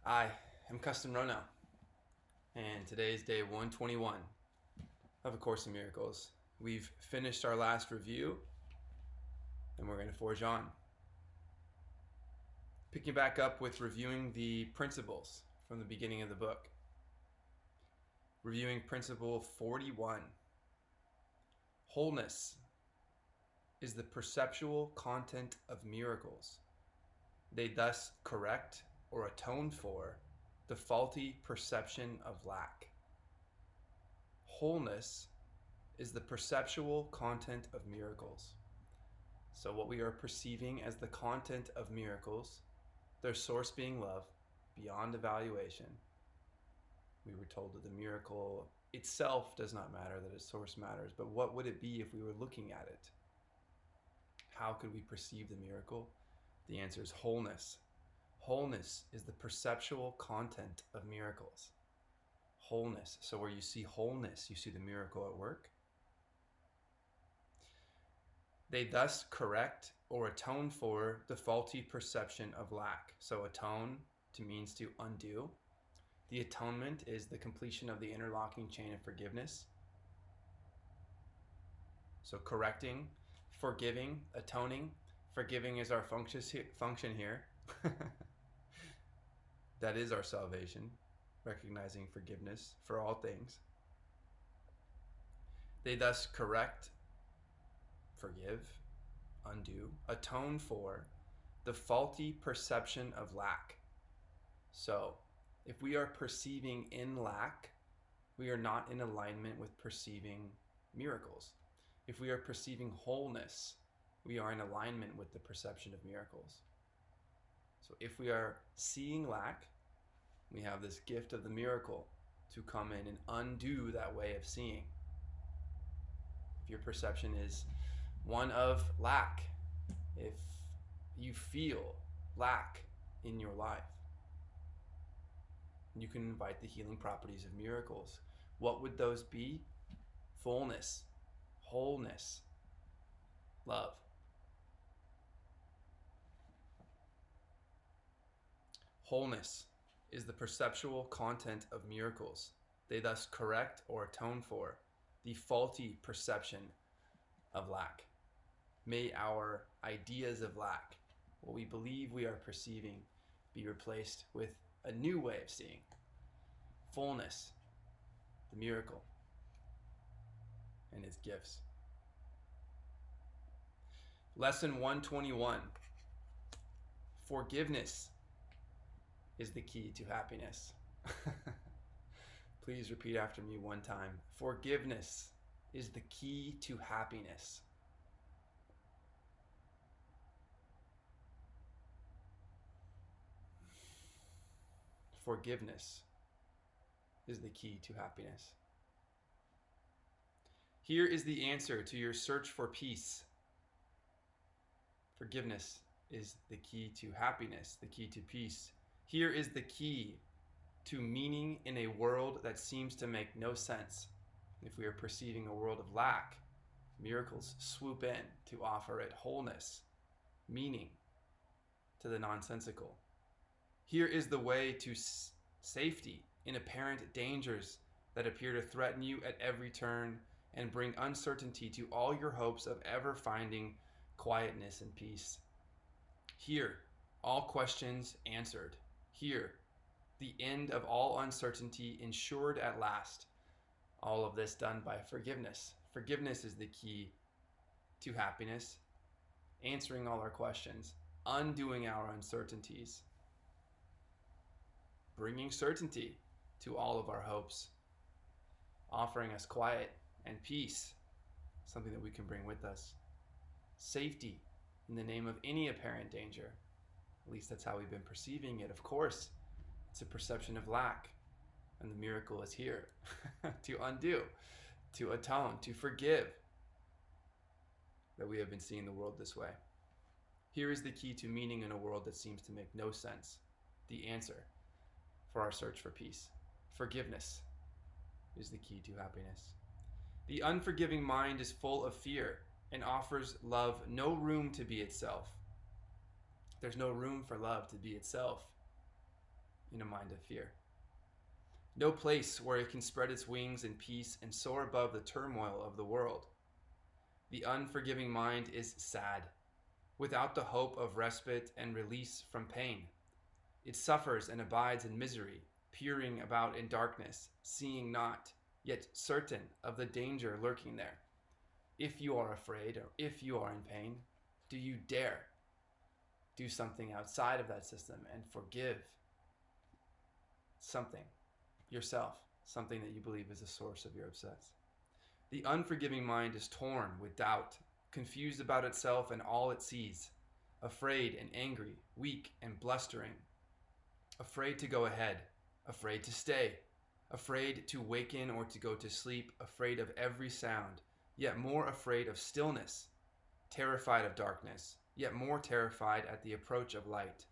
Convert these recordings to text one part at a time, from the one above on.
I am Kesten Rono, and today is day 121 of A Course in Miracles. We've finished our last review, and we're going to forge on. Picking back up with reviewing the principles from the beginning of the book. Reviewing principle 41. Wholeness is the perceptual content of miracles. They thus correct or atone for the faulty perception of lack. Wholeness is the perceptual content of miracles. So what we are perceiving as the content of miracles, their source being love, beyond evaluation. We were told that the miracle itself does not matter, that its source matters, but what would it be if we were looking at it? How could we perceive the miracle? The answer is wholeness. Wholeness is the perceptual content of miracles. Wholeness. So where you see wholeness, you see the miracle at work. They thus correct or atone for the faulty perception of lack. So atone means to undo. The atonement is the completion of the interlocking chain of forgiveness. So correcting, forgiving, atoning. Forgiving is our function here. That is our salvation, recognizing forgiveness for all things. They thus correct, forgive, undo, atone for the faulty perception of lack. So, if we are perceiving in lack, we are not in alignment with perceiving miracles. If we are perceiving wholeness, we are in alignment with the perception of miracles. So if we are seeing lack, we have this gift of the miracle to come in and undo that way of seeing. If your perception is one of lack, if you feel lack in your life, you can invite the healing properties of miracles. What would those be? Fullness, wholeness, love. Wholeness is the perceptual content of miracles. They thus correct or atone for the faulty perception of lack. May our ideas of lack, what we believe we are perceiving, be replaced with a new way of seeing. Fullness, the miracle, and its gifts. Lesson 121. Forgiveness is the key to happiness. Please repeat after me one time. Forgiveness is the key to happiness. Forgiveness is the key to happiness. Here is the answer to your search for peace. Forgiveness is the key to happiness, the key to peace. Here is the key to meaning in a world that seems to make no sense. If we are perceiving a world of lack, miracles swoop in to offer it wholeness, meaning to the nonsensical. Here is the way to safety in apparent dangers that appear to threaten you at every turn and bring uncertainty to all your hopes of ever finding quietness and peace. Here, all questions answered. Here, the end of all uncertainty ensured at last. All of this done by forgiveness. Forgiveness is the key to happiness, answering all our questions, undoing our uncertainties, bringing certainty to all of our hopes, offering us quiet and peace, something that we can bring with us. Safety in the name of any apparent danger. At least that's how we've been perceiving it. Of course, it's a perception of lack, and the miracle is here to undo, to atone, to forgive that we have been seeing the world this way. Here is the key to meaning in a world that seems to make no sense. The answer for our search for peace. Forgiveness is the key to happiness. The unforgiving mind is full of fear and offers love no room to be itself. There's no room for love to be itself. in a mind of fear. No place where it can spread its wings in peace and soar above the turmoil of the world. The unforgiving mind is sad, without the hope of respite and release from pain. It suffers and abides in misery, peering about in darkness, seeing not, yet certain of the danger lurking there. If you are afraid or if you are in pain, do you dare do something outside of that system and forgive something, yourself, something that you believe is the source of your upsets? The unforgiving mind is torn with doubt, confused about itself and all it sees, afraid and angry, weak and blustering, afraid to go ahead, afraid to stay, afraid to waken or to go to sleep, afraid of every sound, yet more afraid of stillness, terrified of darkness, yet more terrified at the approach of light.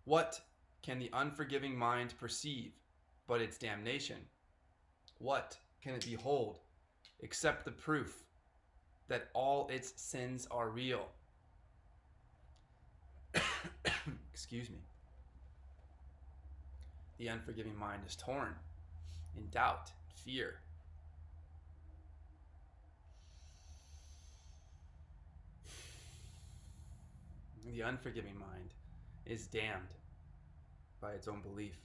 What can the unforgiving mind perceive but its damnation? What can it behold except the proof that all its sins are real? Excuse me. The unforgiving mind is torn in doubt, fear. The unforgiving mind is damned by its own belief.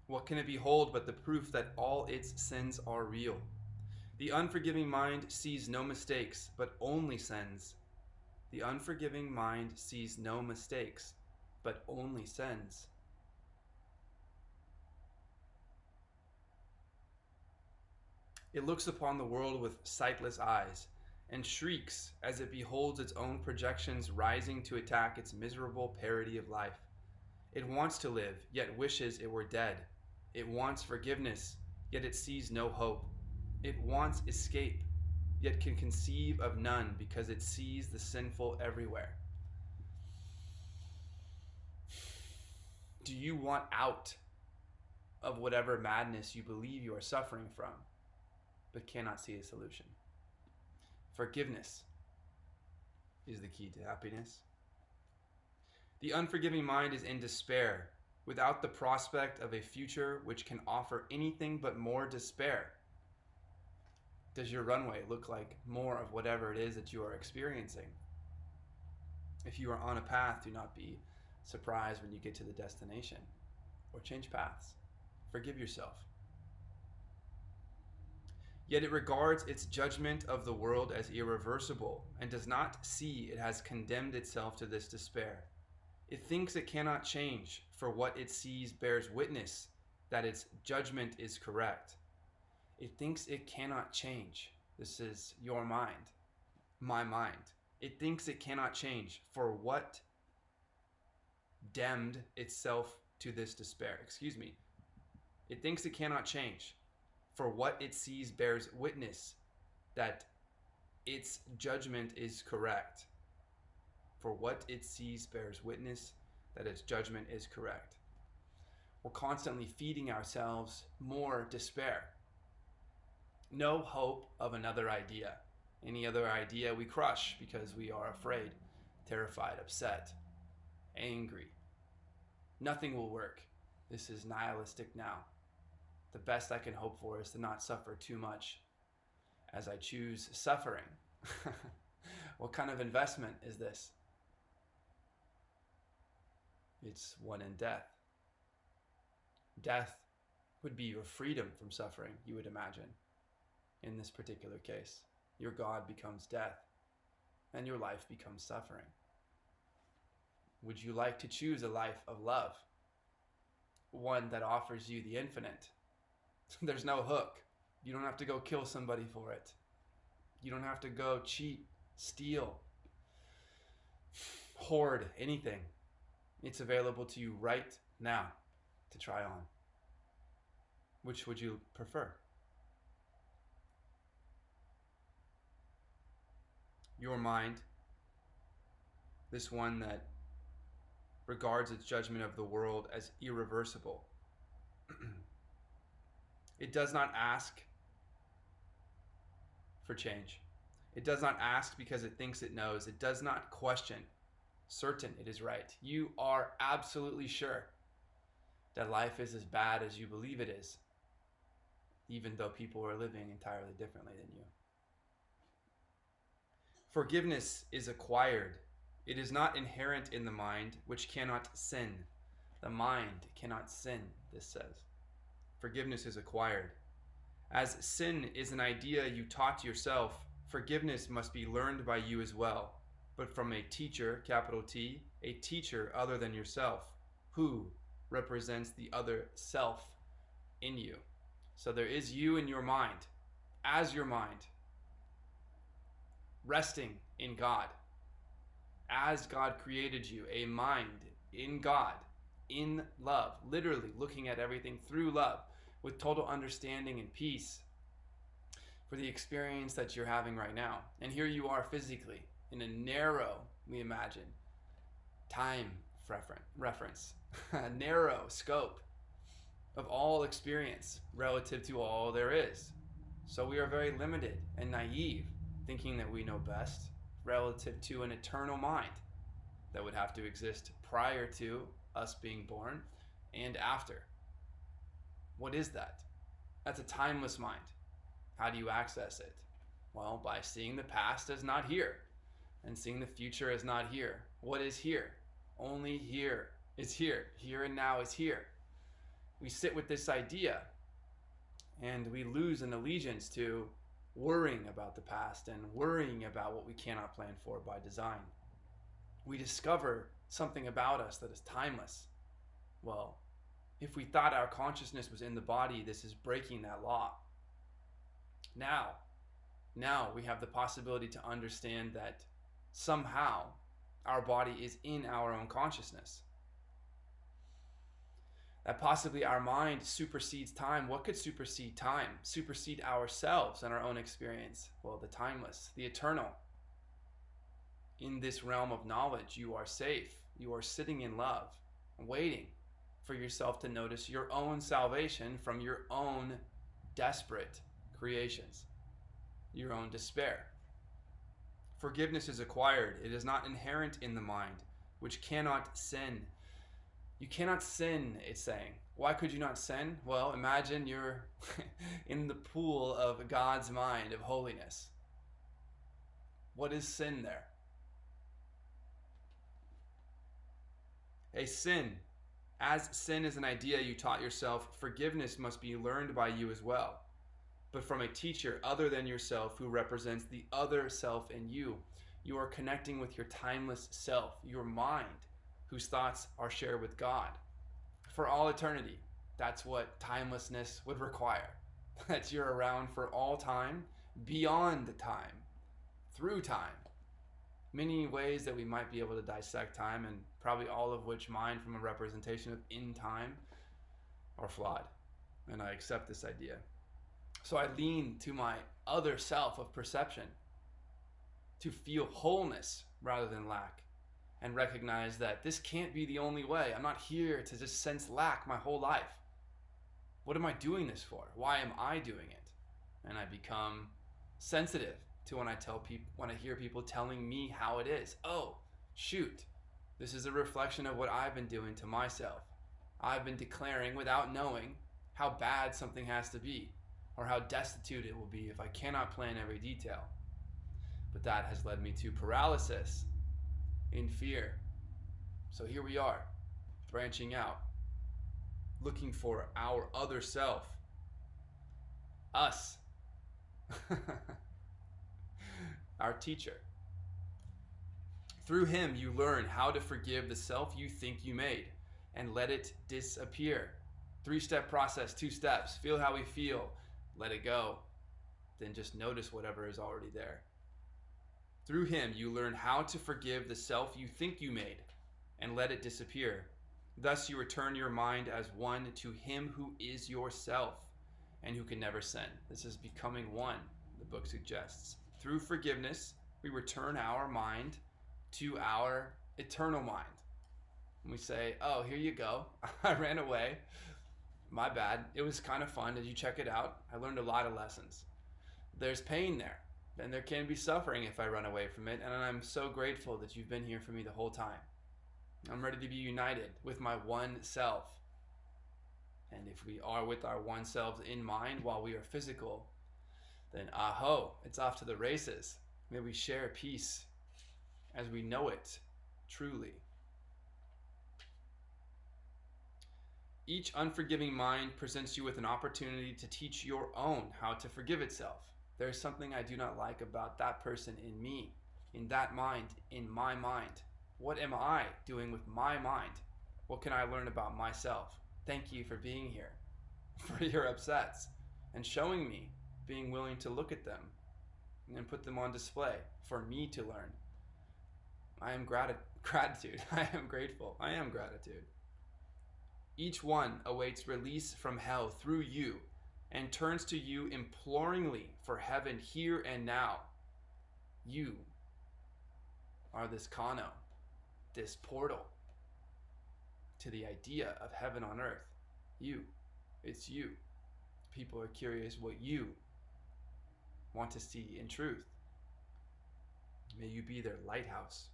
What can it behold but the proof that all its sins are real? The unforgiving mind sees no mistakes, but only sins. The unforgiving mind sees no mistakes, but only sins. It looks upon the world with sightless eyes and shrieks as it beholds its own projections rising to attack its miserable parody of life. It wants to live, yet wishes it were dead. It wants forgiveness, yet it sees no hope. It wants escape, yet can conceive of none because it sees the sinful everywhere. Do you want out of whatever madness you believe you are suffering from, but cannot see a solution? Forgiveness is the key to happiness. The unforgiving mind is in despair, without the prospect of a future which can offer anything but more despair. Does your runway look like more of whatever it is that you are experiencing? If you are on a path, do not be surprised when you get to the destination, or change paths. Forgive yourself. Yet it regards its judgment of the world as irreversible and does not see it has condemned itself to this despair. It thinks it cannot change, for what it sees bears witness that its judgment is correct. It thinks it cannot change. This is your mind, my mind. It thinks it cannot change, for what damned itself to this despair. It thinks it cannot change, for what it sees bears witness that its judgment is correct. For what it sees bears witness that its judgment is correct. We're constantly feeding ourselves more despair. No hope of another idea. Any other idea we crush because we are afraid, terrified, upset, angry. Nothing will work. This is nihilistic now. The best I can hope for is to not suffer too much as I choose suffering. What kind of investment is this? It's one in death. Death would be your freedom from suffering, you would imagine. In this particular case, your God becomes death, and your life becomes suffering. Would you like to choose a life of love? One that offers you the infinite. There's no hook. You don't have to go kill somebody for it. You don't have to go cheat, steal, hoard, anything. It's available to you right now to try on. Which would you prefer? Your mind, this one that regards its judgment of the world as irreversible. It does not ask for change. It does not ask because it thinks it knows. It does not question. certain it is right. You are absolutely sure that life is as bad as you believe it is, even though people are living entirely differently than you. Forgiveness is acquired. It is not inherent in the mind, which cannot sin. The mind cannot sin, this says. Forgiveness is acquired. As sin is an idea you taught yourself, forgiveness must be learned by you as well, but from a teacher, capital T, a teacher other than yourself, who represents the other self in you. So there is you in your mind, as your mind, resting in God, as God created you, a mind in God, in love, literally looking at everything through love, with total understanding and peace for the experience that you're having right now. And here you are physically in a narrow, we imagine, time reference, a narrow scope of all experience relative to all there is. So we are very limited and naive, thinking that we know best relative to an eternal mind that would have to exist prior to us being born and after. What is that? That's a timeless mind. How do you access it? Well, by seeing the past as not here and seeing the future as not here. What is here? Only here is here. Here and now is here. We sit with this idea and we lose an allegiance to worrying about the past and worrying about what we cannot plan for by design. We discover something about us that is timeless. Well, if we thought our consciousness was in the body, this is breaking that law. Now we have the possibility to understand that somehow our body is in our own consciousness. That possibly our mind supersedes time. What could supersede time? Supersede ourselves and our own experience. Well, the timeless, the eternal. In this realm of knowledge, you are safe. You are sitting in love, waiting for yourself to notice your own salvation from your own desperate creations, your own despair. Forgiveness is acquired. It is not inherent in the mind, which cannot sin. You cannot sin, it's saying. Why could you not sin? Well, imagine you're in the pool of God's mind of holiness. What is sin there? A sin. As sin is an idea you taught yourself, forgiveness must be learned by you as well, but from a teacher other than yourself who represents the other self in you. You are connecting with your timeless self, your mind, whose thoughts are shared with God for all eternity. That's what timelessness would require. That you're around for all time, beyond time, through time. Many ways that we might be able to dissect time, and probably all of which mine from a representation of in time are flawed. And I accept this idea. So I lean to my other self of perception to feel wholeness rather than lack, and recognize that this can't be the only way. I'm not here to just sense lack my whole life. What am I doing this for? Why am I doing it? And I become sensitive to when I hear people telling me how it is. Oh, shoot. This is a reflection of what I've been doing to myself. I've been declaring without knowing how bad something has to be, or how destitute it will be if I cannot plan every detail. But that has led me to paralysis in fear. So here we are, branching out, looking for our other self, us, our teacher. Through him you learn how to forgive the self you think you made and let it disappear. 3-step process, 2 steps. Feel how we feel, let it go, then just notice whatever is already there. Through him you learn how to forgive the self you think you made and let it disappear. Thus you return your mind as one to him who is yourself and who can never sin. This is becoming one, the book suggests. Through forgiveness, we return our mind to our eternal mind. And we say, oh, here you go. I ran away. My bad. It was kind of fun. Did you check it out? I learned a lot of lessons. There's pain there And there can be suffering if I run away from it, and I'm so grateful that you've been here for me the whole time. I'm ready to be united with my one self. And if we are with our one selves in mind while we are physical, then aho, it's off to the races. May we share peace as we know it truly. Each unforgiving mind presents you with an opportunity to teach your own how to forgive itself. There is something I do not like about that person in me, in that mind, in my mind. What am I doing with my mind? What can I learn about myself? Thank you for being here, for your upsets, and showing me, being willing to look at them and put them on display for me to learn. I am gratitude. I am grateful. I am gratitude. Each one awaits release from hell through you and turns to you imploringly for heaven here and now. You are this kano, this portal to the idea of heaven on earth. It's you. People are curious what you want to see in truth. May you be their lighthouse.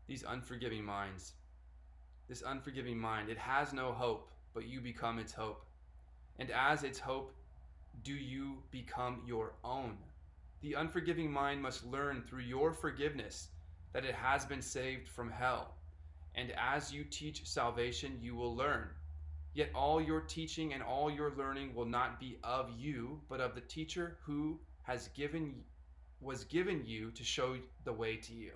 These unforgiving minds, this unforgiving mind, it has no hope, but you become its hope. And as its hope, do you become your own. The unforgiving mind must learn through your forgiveness that it has been saved from hell. And as you teach salvation, you will learn. Yet all your teaching and all your learning will not be of you, but of the teacher who was given you to show the way to you.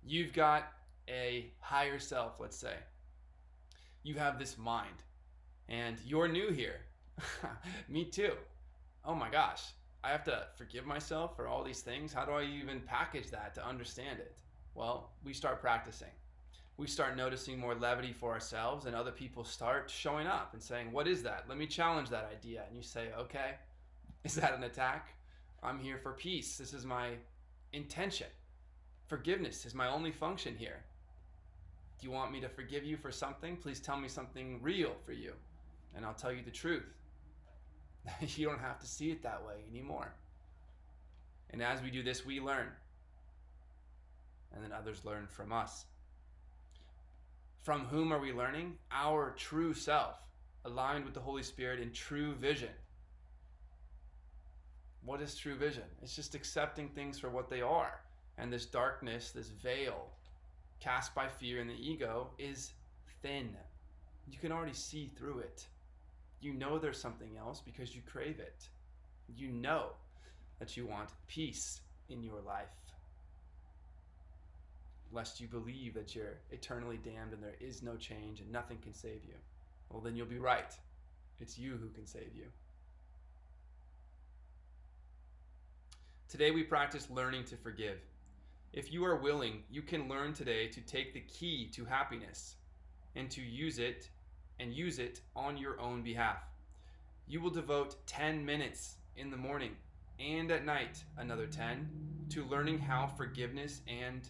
You've got a higher self, let's say. You have this mind, and you're new here. Me too. Oh my gosh, I have to forgive myself for all these things? How do I even package that to understand it? Well, we start practicing. We start noticing more levity for ourselves, and other people start showing up and saying, what is that? Let me challenge that idea. And you say, okay, is that an attack? I'm here for peace. This is my intention. Forgiveness is my only function here. Do you want me to forgive you for something? Please tell me something real for you, and I'll tell you the truth. You don't have to see it that way anymore. And as we do this, we learn. And then others learn from us. From whom are we learning? Our true self, aligned with the Holy Spirit in true vision. What is true vision? It's just accepting things for what they are. And this darkness, this veil cast by fear and the ego is thin. You can already see through it. You know there's something else because you crave it. You know that you want peace in your life. Lest you believe that you're eternally damned and there is no change and nothing can save you. Well, then you'll be right. It's you who can save you. Today we practice learning to forgive. If you are willing, you can learn today to take the key to happiness and to use it on your own behalf. You will devote 10 minutes in the morning and at night, another 10, to learning how forgiveness and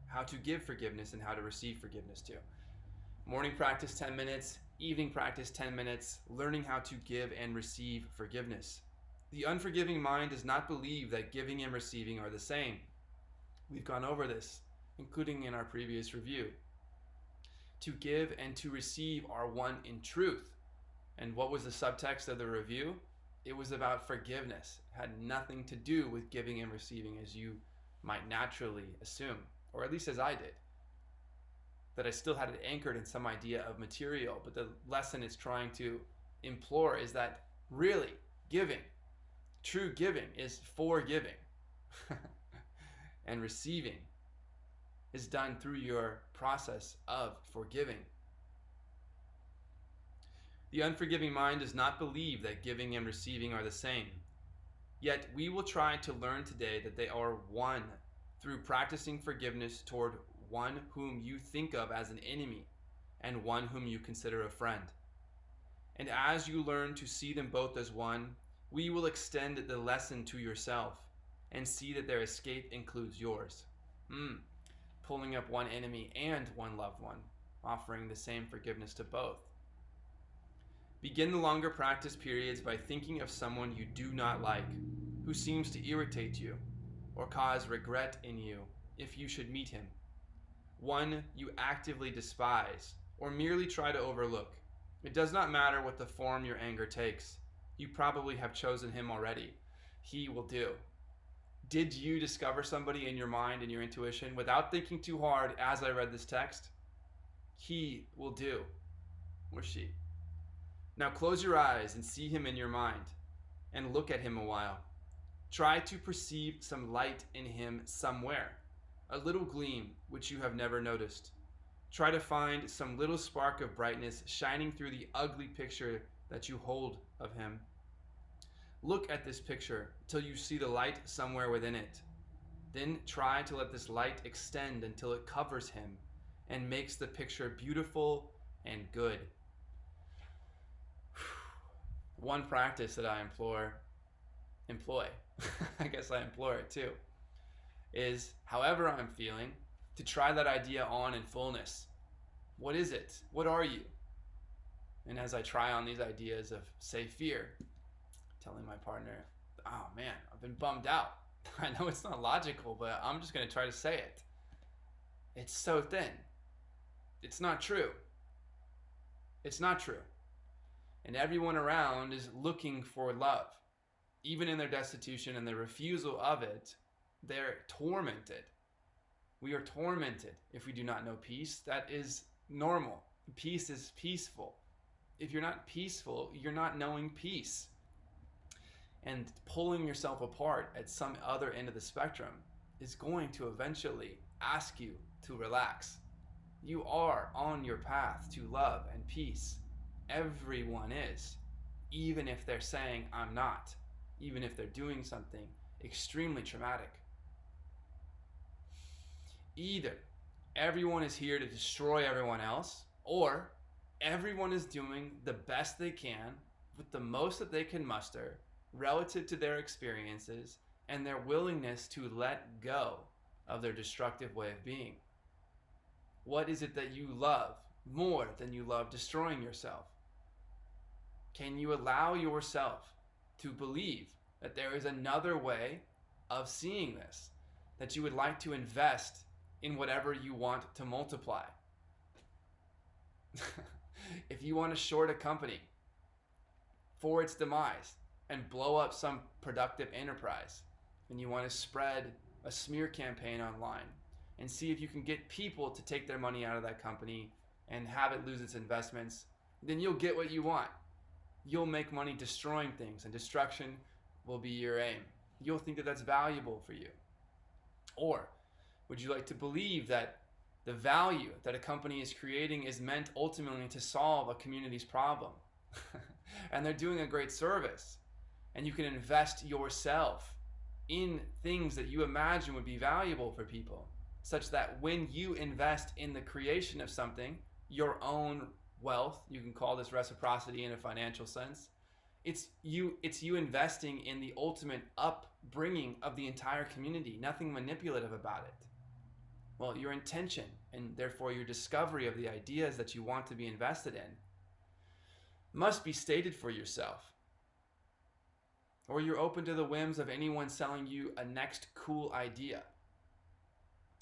how to give forgiveness and how to receive forgiveness too. Morning practice 10 minutes, evening practice 10 minutes, learning how to give and receive forgiveness. The unforgiving mind does not believe that giving and receiving are the same. We've gone over this, including in our previous review. To give and to receive are one in truth. And what was the subtext of the review? It was about forgiveness. It had nothing to do with giving and receiving, as you might naturally assume, or at least as I did. That I still had it anchored in some idea of material, but the lesson it's trying to implore is that really giving, true giving, is forgiving. And receiving is done through your process of forgiving. The unforgiving mind does not believe that giving and receiving are the same. Yet we will try to learn today that they are one through practicing forgiveness toward one whom you think of as an enemy and one whom you consider a friend. And as you learn to see them both as one, we will extend the lesson to yourself and see that their escape includes yours. Pulling up one enemy and one loved one, offering the same forgiveness to both. Begin the longer practice periods by thinking of someone you do not like, who seems to irritate you or cause regret in you if you should meet him. One you actively despise or merely try to overlook. It does not matter what the form your anger takes. You probably have chosen him already. He will do. Did you discover somebody in your mind and your intuition without thinking too hard as I read this text? He will do, or she. Now close your eyes and see him in your mind, and look at him a while. Try to perceive some light in him somewhere, a little gleam which you have never noticed. Try to find some little spark of brightness shining through the ugly picture that you hold of him. Look at this picture till you see the light somewhere within it. Then try to let this light extend until it covers him and makes the picture beautiful and good. One practice that I employ, I guess I implore it too, is however I'm feeling, to try that idea on in fullness. What is it? What are you? And as I try on these ideas of, say, fear, telling my partner, oh man, I've been bummed out. I know it's not logical, but I'm just going to try to say it. It's so thin. It's not true. It's not true. And everyone around is looking for love. Even in their destitution and their refusal of it, they're tormented. We are tormented if we do not know peace. That is normal. Peace is peaceful. If you're not peaceful, you're not knowing peace. And pulling yourself apart at some other end of the spectrum is going to eventually ask you to relax. You are on your path to love and peace. Everyone is, even if they're saying I'm not, even if they're doing something extremely traumatic. Either everyone is here to destroy everyone else, or everyone is doing the best they can with the most that they can muster relative to their experiences and their willingness to let go of their destructive way of being. What is it that you love more than you love destroying yourself? Can you allow yourself to believe that there is another way of seeing this, that you would like to invest in whatever you want to multiply? If you want to short a company for its demise and blow up some productive enterprise, and you want to spread a smear campaign online and see if you can get people to take their money out of that company and have it lose its investments, then you'll get what you want. You'll make money destroying things, and destruction will be your aim. You'll think that that's valuable for you. Or would you like to believe that the value that a company is creating is meant ultimately to solve a community's problem? And they're doing a great service. And you can invest yourself in things that you imagine would be valuable for people, such that when you invest in the creation of something, your own wealth, you can call this reciprocity in a financial sense, it's you investing in the ultimate upbringing of the entire community, nothing manipulative about it. Well, your intention, and therefore your discovery of the ideas that you want to be invested in, must be stated for yourself. Or you're open to the whims of anyone selling you a next cool idea.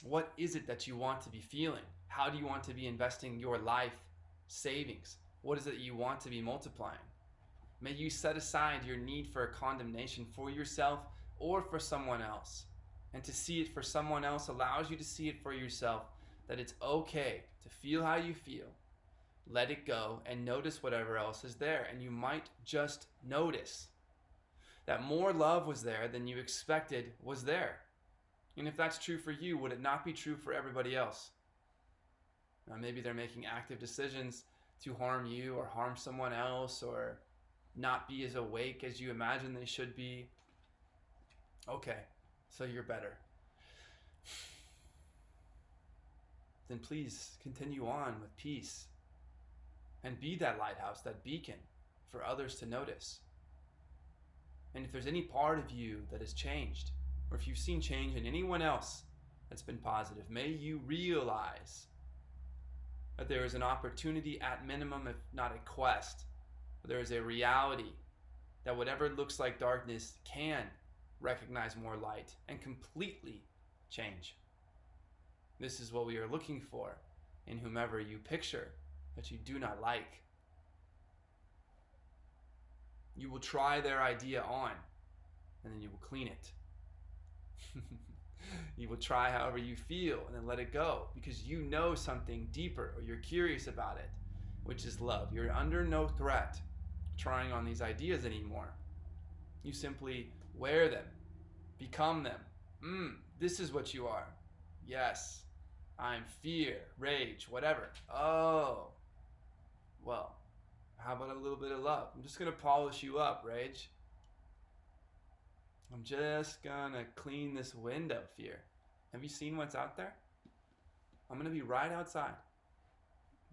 What is it that you want to be feeling? How do you want to be investing your life savings? What is it you want to be multiplying? May you set aside your need for a condemnation for yourself or for someone else. And to see it for someone else allows you to see it for yourself, that it's okay to feel how you feel. Let it go and notice whatever else is there. And you might just notice that more love was there than you expected was there. And if that's true for you, would it not be true for everybody else? Now, maybe they're making active decisions to harm you or harm someone else, or not be as awake as you imagine they should be. Okay, so you're better. Then please continue on with peace and be that lighthouse, that beacon for others to notice. And if there's any part of you that has changed, or if you've seen change in anyone else that's been positive, may you realize that there is an opportunity, at minimum, if not a quest, There is a reality that whatever looks like darkness can recognize more light and completely change. This is what we are looking for in whomever you picture that you do not like. You will try their idea on, and then you will clean it. You will try however you feel and then let it go because you know something deeper or you're curious about it, which is love. You're under no threat trying on these ideas anymore. You simply wear them, become them. This is what you are. Yes, I'm fear, rage, whatever. Oh, well, how about a little bit of love? I'm just going to polish you up, rage. I'm just going to clean this window, fear. Have you seen what's out there? I'm going to be right outside.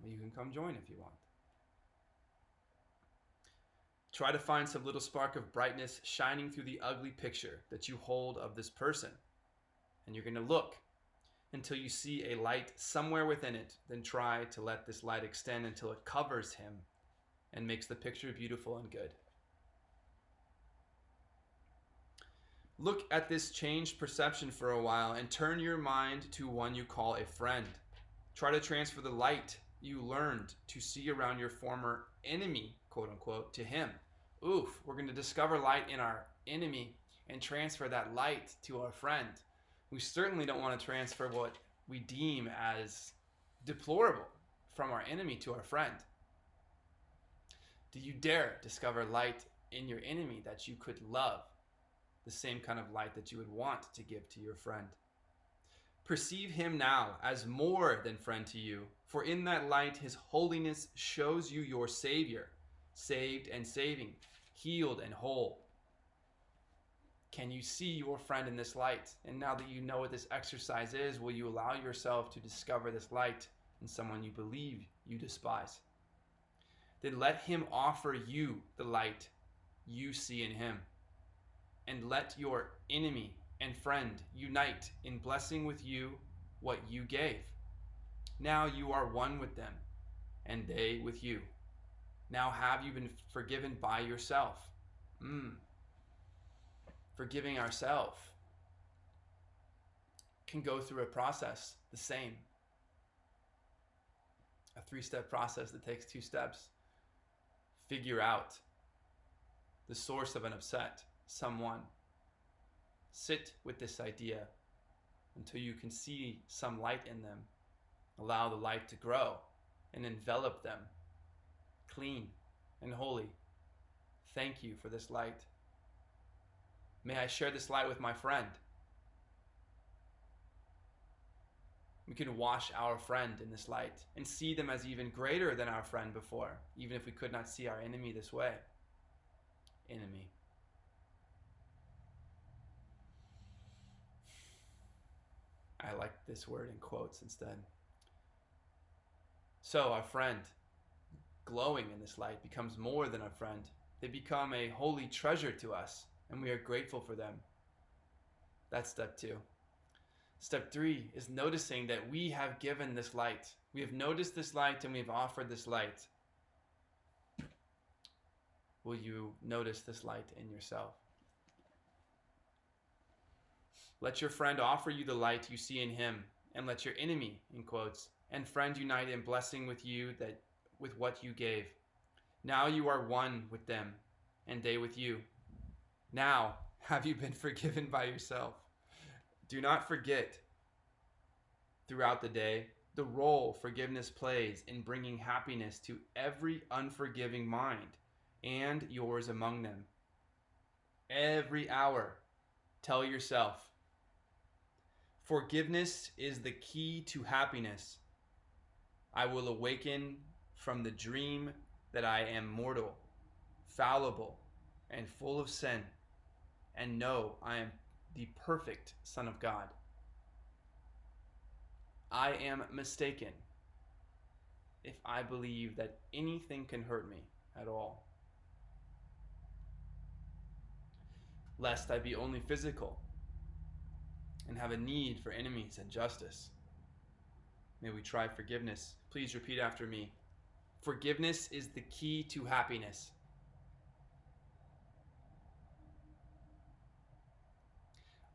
You can come join if you want. Try to find some little spark of brightness shining through the ugly picture that you hold of this person. And you're going to look until you see a light somewhere within it. Then try to let this light extend until it covers him and makes the picture beautiful and good. Look at this changed perception for a while and turn your mind to one you call a friend. Try to transfer the light you learned to see around your former enemy, quote unquote, to him. Oof, we're going to discover light in our enemy and transfer that light to our friend. We certainly don't want to transfer what we deem as deplorable from our enemy to our friend. Do you dare discover light in your enemy that you could love? The same kind of light that you would want to give to your friend. Perceive him now as more than friend to you, for in that light his holiness shows you your Savior, saved and saving, healed and whole. Can you see your friend in this light? And now that you know what this exercise is, will you allow yourself to discover this light in someone you believe you despise? Then let him offer you the light you see in him. And let your enemy and friend unite in blessing with you what you gave. Now you are one with them, and they with you. Now have you been forgiven by yourself? Forgiving ourselves can go through a process the same. A 3-step process that takes 2 steps. Figure out the source of an upset. Someone. Sit with this idea until you can see some light in them. Allow the light to grow and envelop them, clean and holy. Thank you for this light. May I share this light with my friend. We can wash our friend in this light and see them as even greater than our friend before, even if we could not see our enemy this way. Enemy. I like this word in quotes instead. So our friend, glowing in this light, becomes more than a friend. They become a holy treasure to us, and we are grateful for them. That's step 2. Step 3 is noticing that we have given this light. We have noticed this light and we've offered this light. Will you notice this light in yourself? Let your friend offer you the light you see in him, and let your enemy, in quotes, and friend unite in blessing with you that with what you gave. Now you are one with them, and they with you. Now have you been forgiven by yourself? Do not forget throughout the day the role forgiveness plays in bringing happiness to every unforgiving mind and yours among them. Every hour, tell yourself, forgiveness is the key to happiness. I will awaken from the dream that I am mortal, fallible, and full of sin, and know I am the perfect Son of God. I am mistaken if I believe that anything can hurt me at all, lest I be only physical and have a need for enemies and justice. May we try forgiveness. Please repeat after me. Forgiveness is the key to happiness.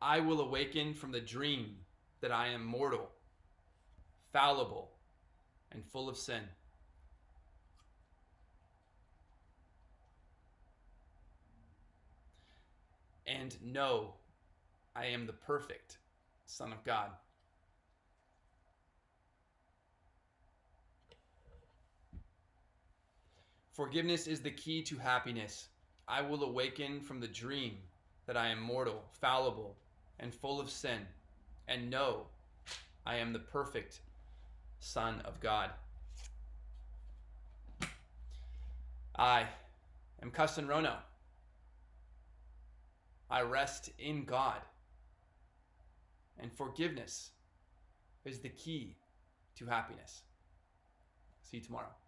I will awaken from the dream that I am mortal, fallible, and full of sin. And know I am the perfect Son of God. Forgiveness is the key to happiness. I will awaken from the dream that I am mortal, fallible, and full of sin, and know I am the perfect Son of God. I am Kesten Rono. I rest in God, and forgiveness is the key to happiness. See you tomorrow.